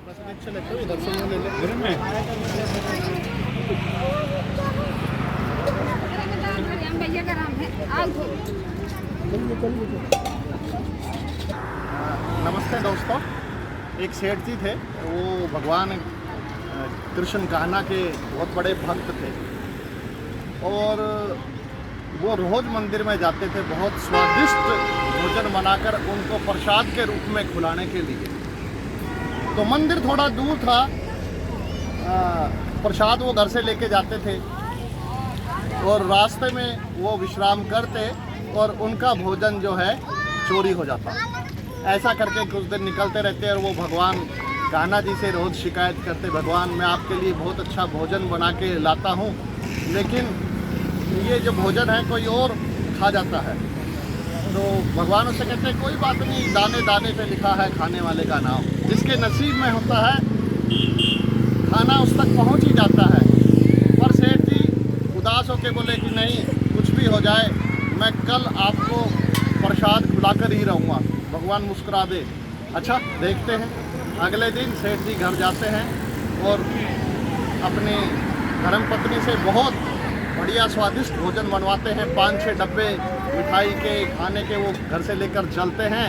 बस नीचे लेते हो, इधर से ले ले घर में। नमस्ते दोस्तों, एक सेठ जी थे, वो भगवान कृष्ण कान्हा के बहुत बड़े भक्त थे और वो रोज़ मंदिर में जाते थे बहुत स्वादिष्ट भोजन बनाकर उनको प्रसाद के रूप में खिलाने के लिए। तो मंदिर थोड़ा दूर था, प्रसाद वो घर से लेके जाते थे और रास्ते में वो विश्राम करते और उनका भोजन जो है चोरी हो जाता। ऐसा करके कुछ दिन निकलते रहते और वो भगवान कान्हा जी से रोज़ शिकायत करते, भगवान मैं आपके लिए बहुत अच्छा भोजन बना के लाता हूँ, लेकिन ये जो भोजन है कोई और खा जाता है। तो भगवान उससे कहते हैं कोई बात नहीं, दाने दाने पे लिखा है खाने वाले का नाम। जिसके नसीब में होता है खाना उस तक पहुंच ही जाता है। पर सेठ जी उदास होके बोले कि नहीं, कुछ भी हो जाए मैं कल आपको प्रसाद खिलाकर ही रहूँगा। भगवान मुस्कुरा दे। अच्छा देखते हैं। अगले दिन सेठ जी घर जाते हैं और अपनी धर्मपत्नी से बहुत बढ़िया स्वादिष्ट भोजन बनवाते हैं। 5-6 डब्बे मिठाई के खाने के वो घर से लेकर चलते हैं।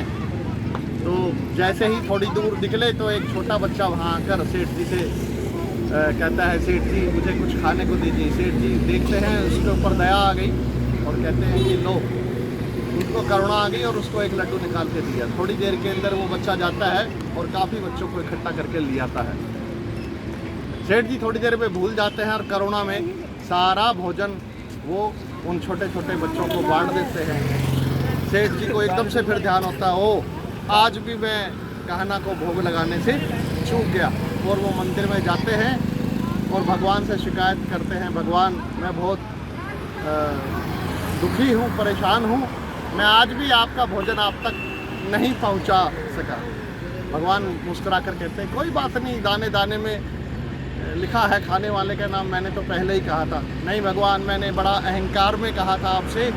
तो जैसे ही थोड़ी दूर निकले तो एक छोटा बच्चा वहाँ आकर सेठ जी से कहता है, सेठ जी मुझे कुछ खाने को दीजिए। सेठ जी देखते हैं, उसके ऊपर दया आ गई और कहते हैं कि लो। उनको करुणा आ गई और उसको एक लड्डू निकाल के दिया। थोड़ी देर के अंदर वो बच्चा जाता है और काफ़ी बच्चों को इकट्ठा करके ले आता है। सेठ जी थोड़ी देर में भूल जाते हैं और करुणा में सारा भोजन वो उन छोटे छोटे बच्चों को बांट देते हैं। सेठ जी को एकदम से फिर ध्यान होता है, ओ आज भी मैं कान्हा को भोग लगाने से चूक गया। और वो मंदिर में जाते हैं और भगवान से शिकायत करते हैं, भगवान मैं बहुत दुखी हूँ, परेशान हूँ, मैं आज भी आपका भोजन आप तक नहीं पहुँचा सका। भगवान मुस्कुरा कर कहते हैं कोई बात नहीं, दाने दाने में लिखा है खाने वाले का नाम, मैंने तो पहले ही कहा था। नहीं भगवान, मैंने बड़ा अहंकार में कहा था आपसे,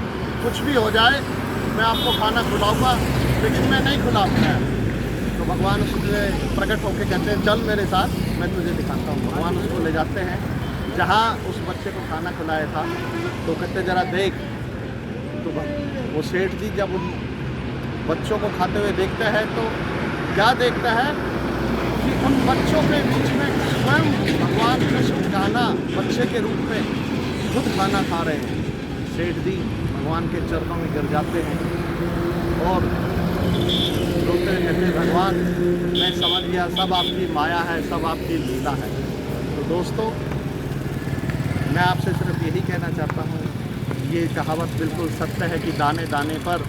कुछ भी हो जाए मैं आपको खाना खिलाऊंगा, लेकिन मैं नहीं खिला पाया। तो भगवान उससे प्रकट होकर कहते हैं चल मेरे साथ, मैं तुझे दिखाता हूँ। भगवान उसको ले जाते हैं जहाँ उस बच्चे को खाना खिलाया था। तो कहते ज़रा देख। तो वो सेठ जी जब उन बच्चों को खाते हुए देखता है तो क्या देखता है कि उन बच्चों के बीच में स्वयं भगवान कृष्ण कान्हा बच्चे के रूप में खुद खाना खा रहे हैं। सेठ जी भगवान के चरणों में गिर जाते हैं और रोते हुए कहते हैं भगवान मैं समझ गया, सब आपकी माया है, सब आपकी लीला है। तो दोस्तों मैं आपसे सिर्फ यही कहना चाहता हूँ, ये कहावत बिल्कुल सत्य है कि दाने दाने पर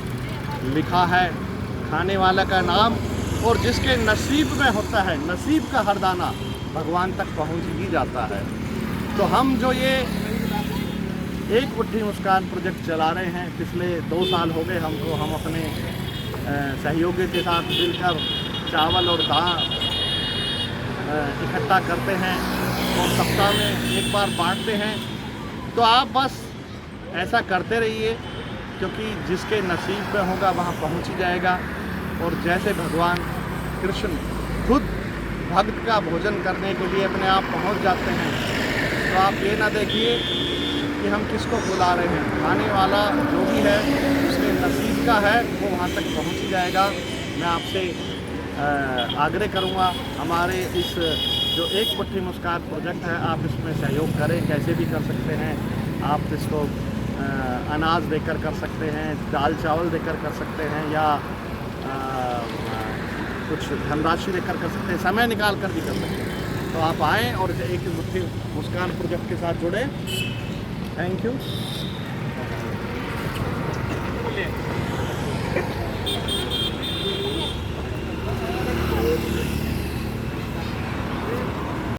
लिखा है खाने वाला का नाम, और जिसके नसीब में होता है, नसीब का हर दाना भगवान तक पहुंच ही जाता है। तो हम जो ये एक मुट्ठी मुस्कान प्रोजेक्ट चला रहे हैं, पिछले 2 साल हो गए हमको। हम अपने सहयोगियों के साथ मिलकर चावल और दाल इकट्ठा करते हैं और सप्ताह में एक बार बांटते हैं। तो आप बस ऐसा करते रहिए, क्योंकि जिसके नसीब में होगा वहाँ पहुँच ही जाएगा। और जैसे भगवान कृष्ण खुद भक्त का भोजन करने के लिए अपने आप पहुंच जाते हैं, तो आप ये ना देखिए कि हम किसको बुला रहे हैं। खाने वाला जो भी है उसके नसीब का है, वो वहाँ तक पहुंच ही जाएगा। मैं आपसे आग्रह करूँगा, हमारे इस जो एक मुट्ठी मुस्कान प्रोजेक्ट है, आप इसमें सहयोग करें। कैसे भी कर सकते हैं आप इसको, अनाज देकर कर सकते हैं, दाल चावल देकर कर सकते हैं, या कुछ धनराशि देकर कर सकते हैं, समय निकाल कर भी कर सकते हैं। तो आप आएँ और एक मुट्ठी मुस्कान प्रोजेक्ट के साथ जुड़ें। Thank you.